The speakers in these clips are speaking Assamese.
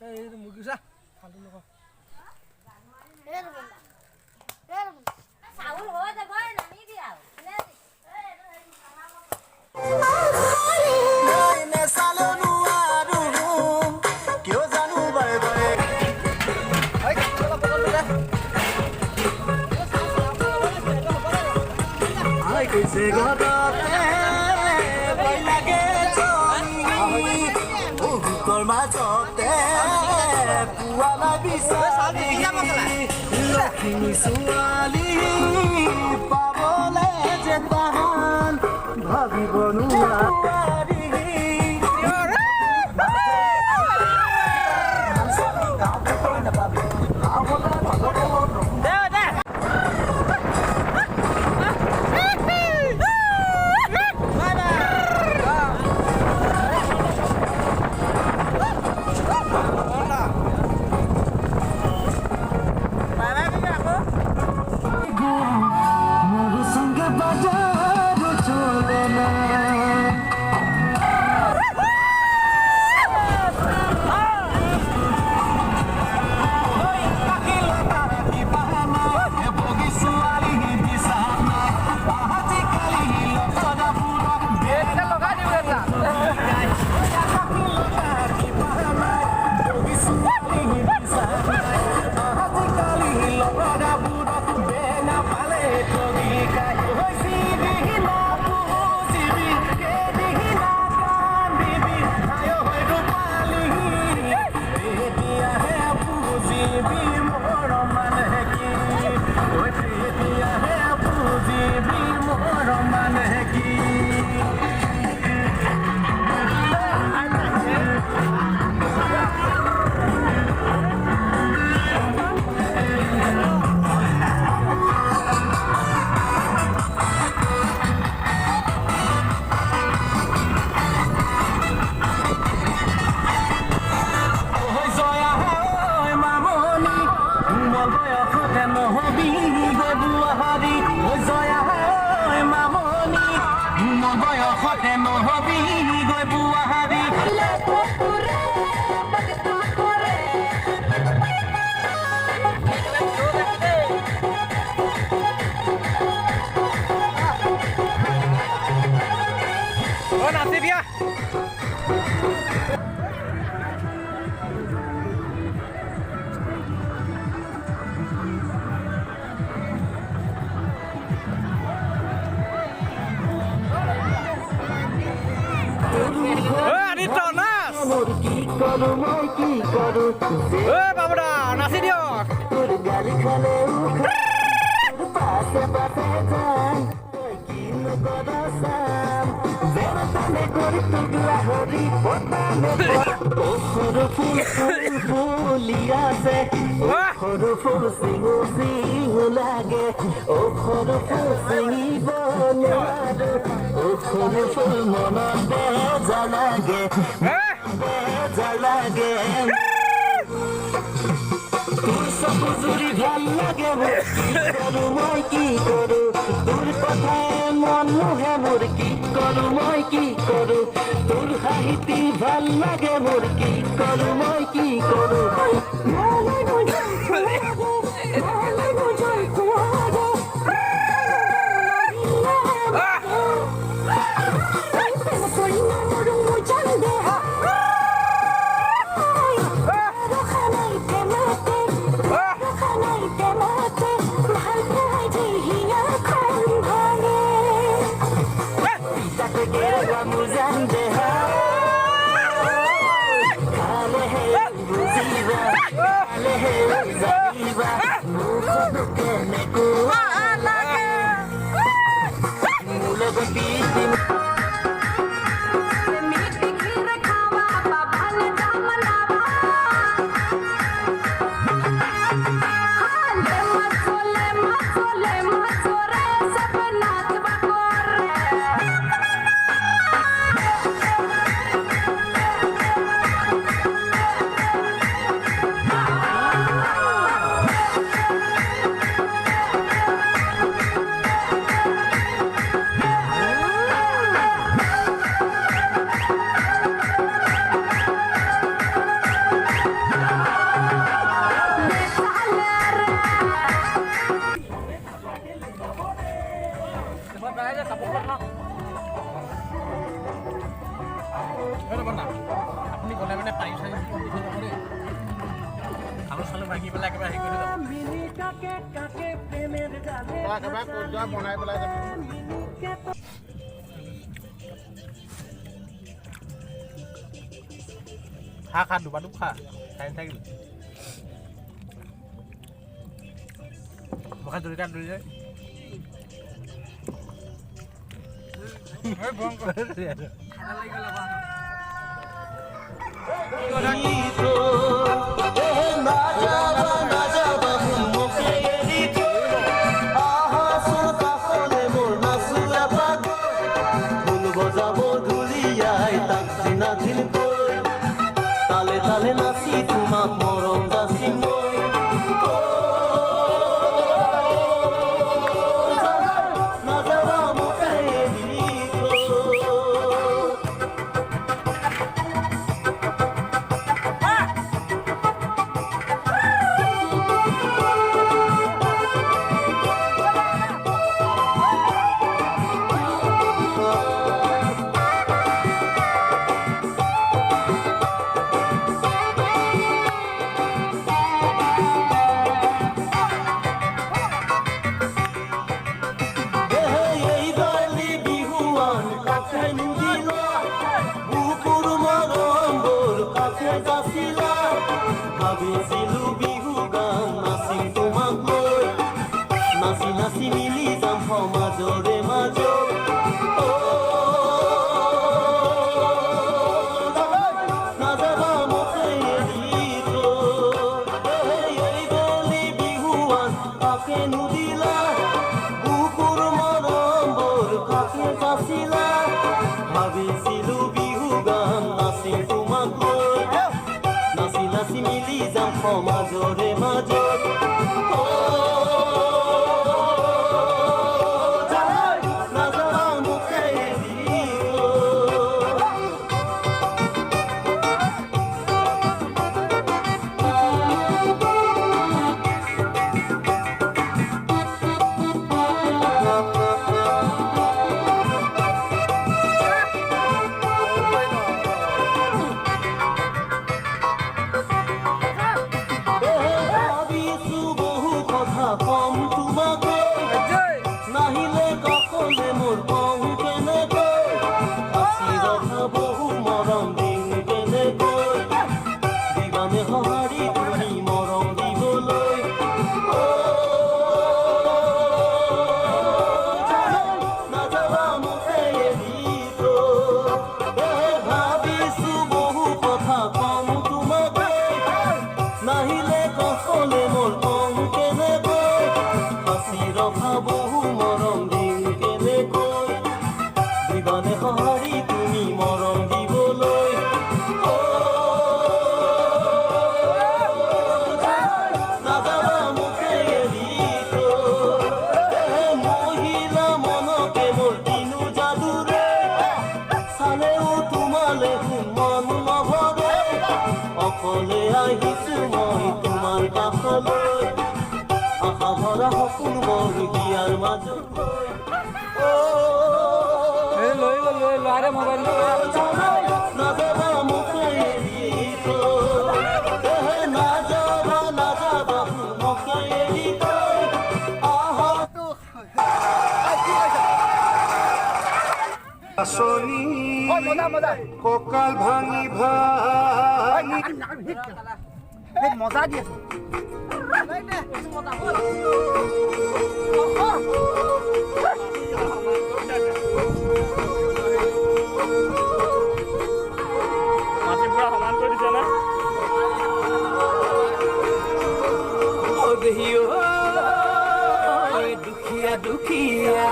এই মুৰগি যা ফালতু লোক চাউল হৈ যাব নামিবি আৰু कैसे লাগে তোৰ মাজতে পুৱালা বিচাৰি লক্ষ্মী ছোৱালী পাবলে যে তাহান ভাবিব নোৱাৰি বাবুদা নাচি দিয়ক তোর সবুজুরি ভাল লাগে মই কি করু তোর কথায় মন মোহে মোর কি করু মই কি করু তোর হাহিতি ভাল লাগে মোর কি করু মই কি করু আপুনি গ'লে মানে পানী চাৰি আলু চালু ভাঙি পেলাই একেবাৰে হেৰি কৰি যাব বনাই পেলাই যাবি খা দুবা খা খাই থাকিবি বকা দৰিকা দৰি যায় তালে তালে নাচি তোমাক মৰম যাচি মই নাযাবা মোকে এৰি ভাবিছিলো বিহু গান নাচিম তোমাক লৈ নাচি নাচি মিলি যাম সমাজৰে মাজত নাযাবা মোকে এৰি এই বেলি বিহুৱান কাকে নুদিলা বুকুৰ মৰমবোৰ কাকে যাচিলা ভাবিছিলো বিহু গান নাচিম তোমাক লৈ নাচি নাচি মিলি যাম সমাজৰে মাজত নাযাবা মোকে এৰি কম তোমাকে নাহিলে ককলে মোৰ কম কেনেকৈ আছি ৰখা বহু মৰম দিম কেনেকৈ দিবানে সঁহাৰি তুমি মৰম দিবলৈ নাযাবা মোকে এৰি ভাবিছো বহু কথা কম তোমাকে নাহিলে ককলে মোৰ কম কেনেকৈ আছি ৰখা বহু মৰম দিম কেনেকৈ দিবানে সঁহাৰি তুমি মৰম দিবলৈ নাযাবা মোকে এৰি মহিলা মনকে মোৰ দিনো যাদুৰে চালেও তোমালে মন নভৰে অকলে আহিছো মই তোমাৰ কাষলৈ আশা ভৰা সপোন মোৰ হিয়াৰ মাজত নাযাবা মোকে এৰি নাযাবা নাযাবা মোকে এৰি আঁচনি কঁকাল ভাঙি ভাঙি মজা দি আছো দুখীয়া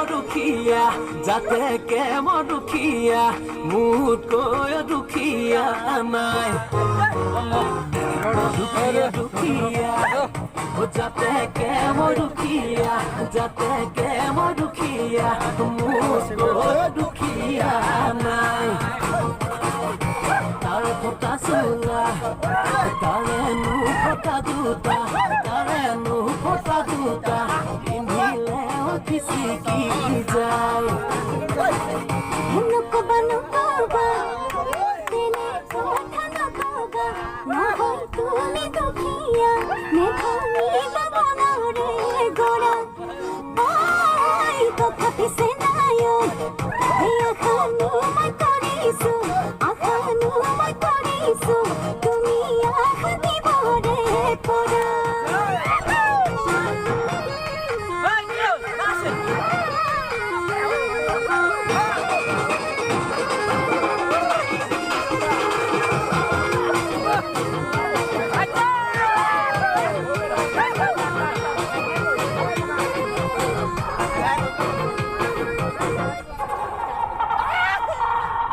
দুখীয়া যাতে কেম দুখীয়া মোতকৈ দুখীয়া নাই দুখীয়া যাতে কেম দুখীয়া মোতকৈ দুখীয়া নাই তাৰে ফটা চোলা তাৰে নো ফটা দুটা পিন্ধিলে फिसिकी जाए नुको बनुकोगा तेने कोठा नकोगा नहो तुमी दुखिया ने धनी दबाना रे गोरा ओय तो थपिसे नायो आखानु मैं करिसु आखानु मैं करिसु तुमी आखानी बोरे पोरा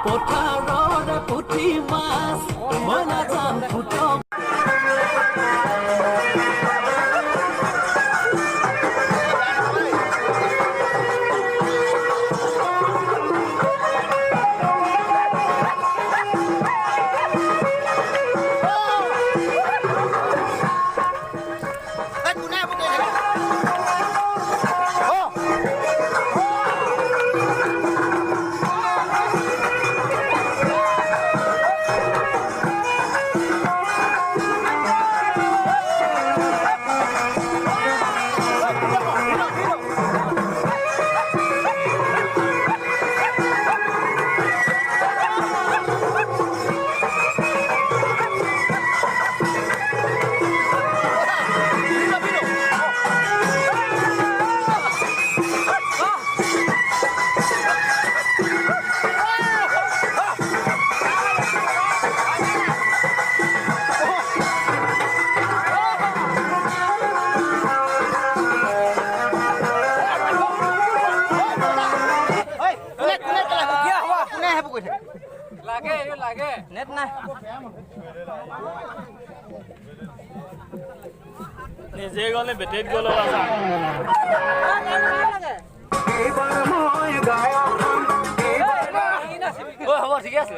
পথাৰৰ পুঠি মাছ মই নাজান ফুটক নেট নাই নিজে গলে বেটেত গল এইবাৰ মই গাঁৱখন হ'ব ঠিক আছে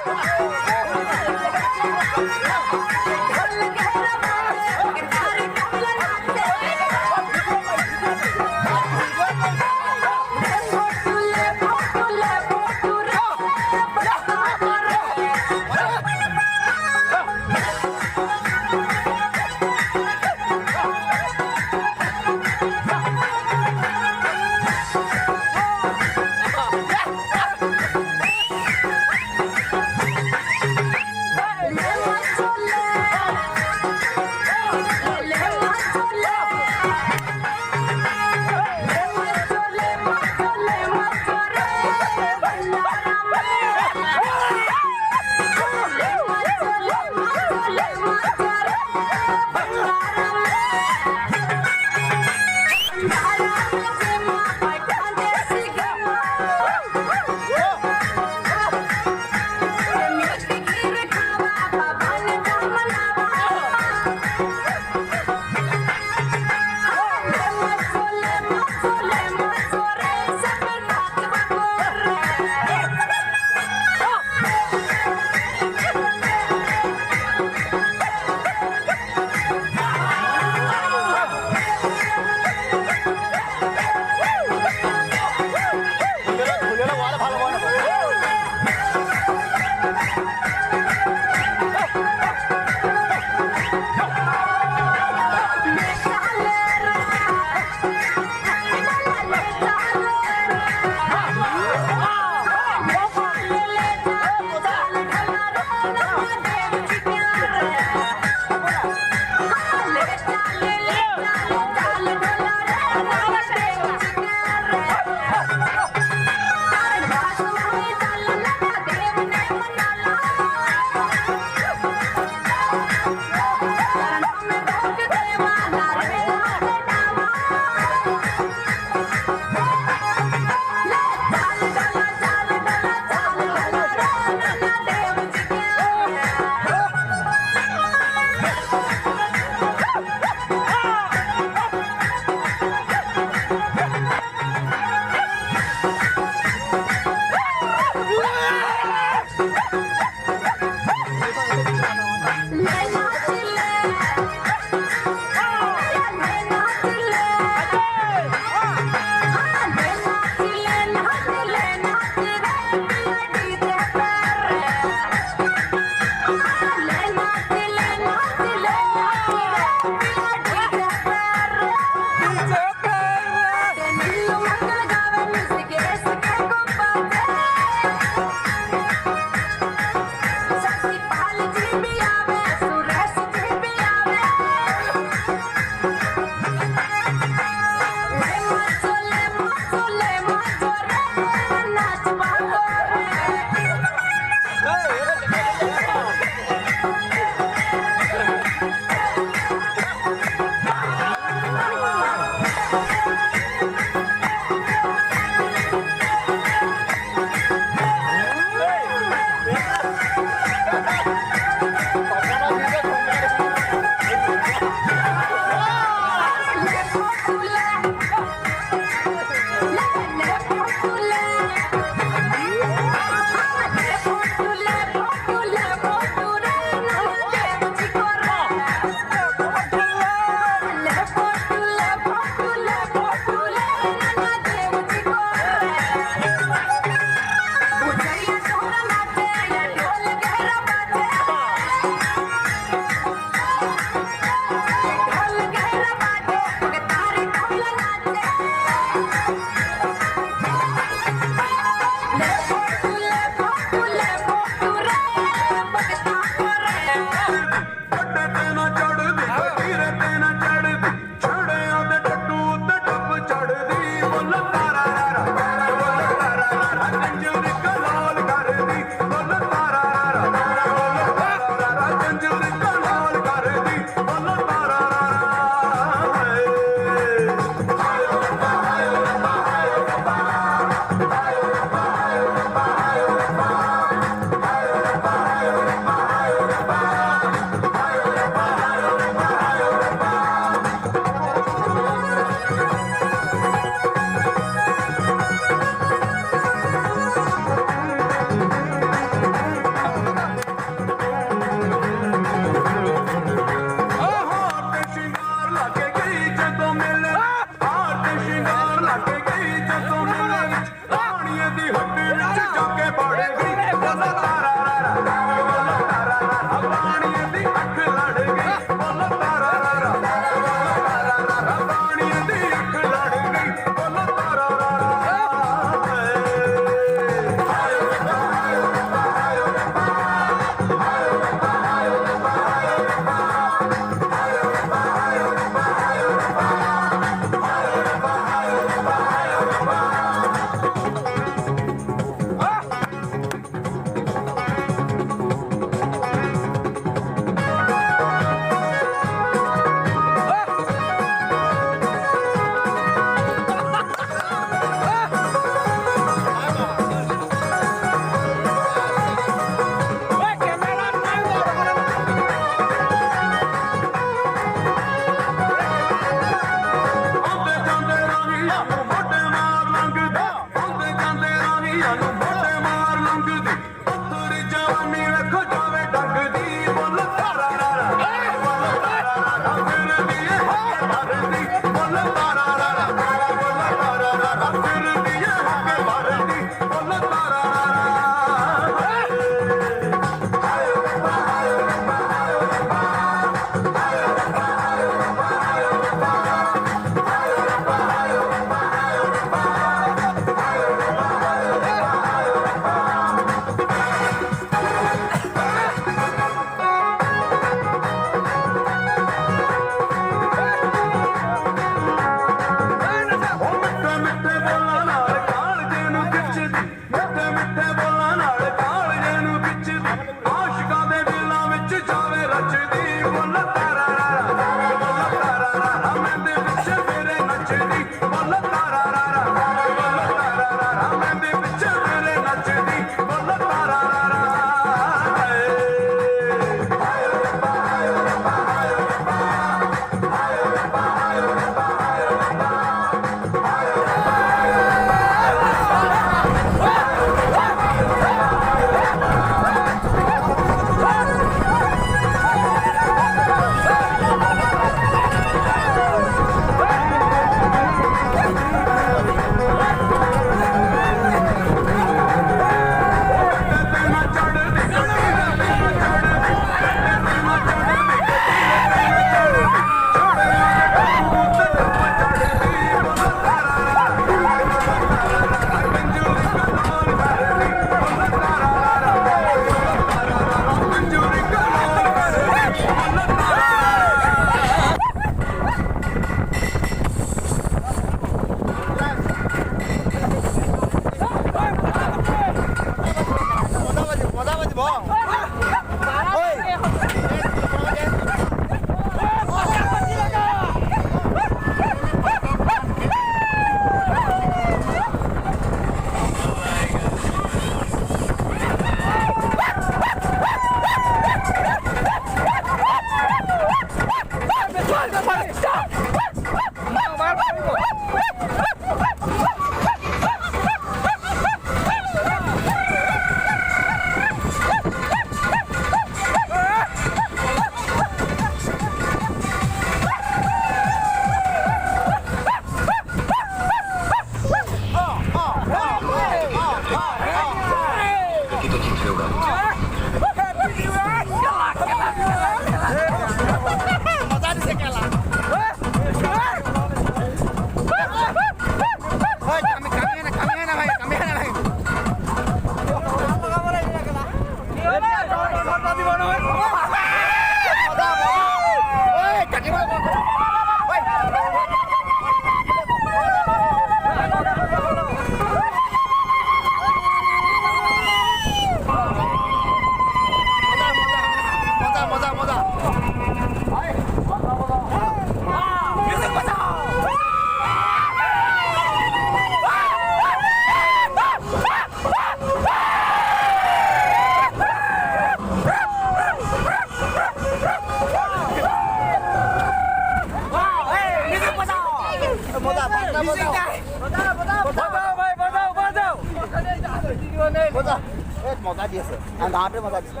মজা দি আছে গাঁৱতে মজা দিছে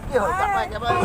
কি হ'ল তাৰপৰা একেবাৰে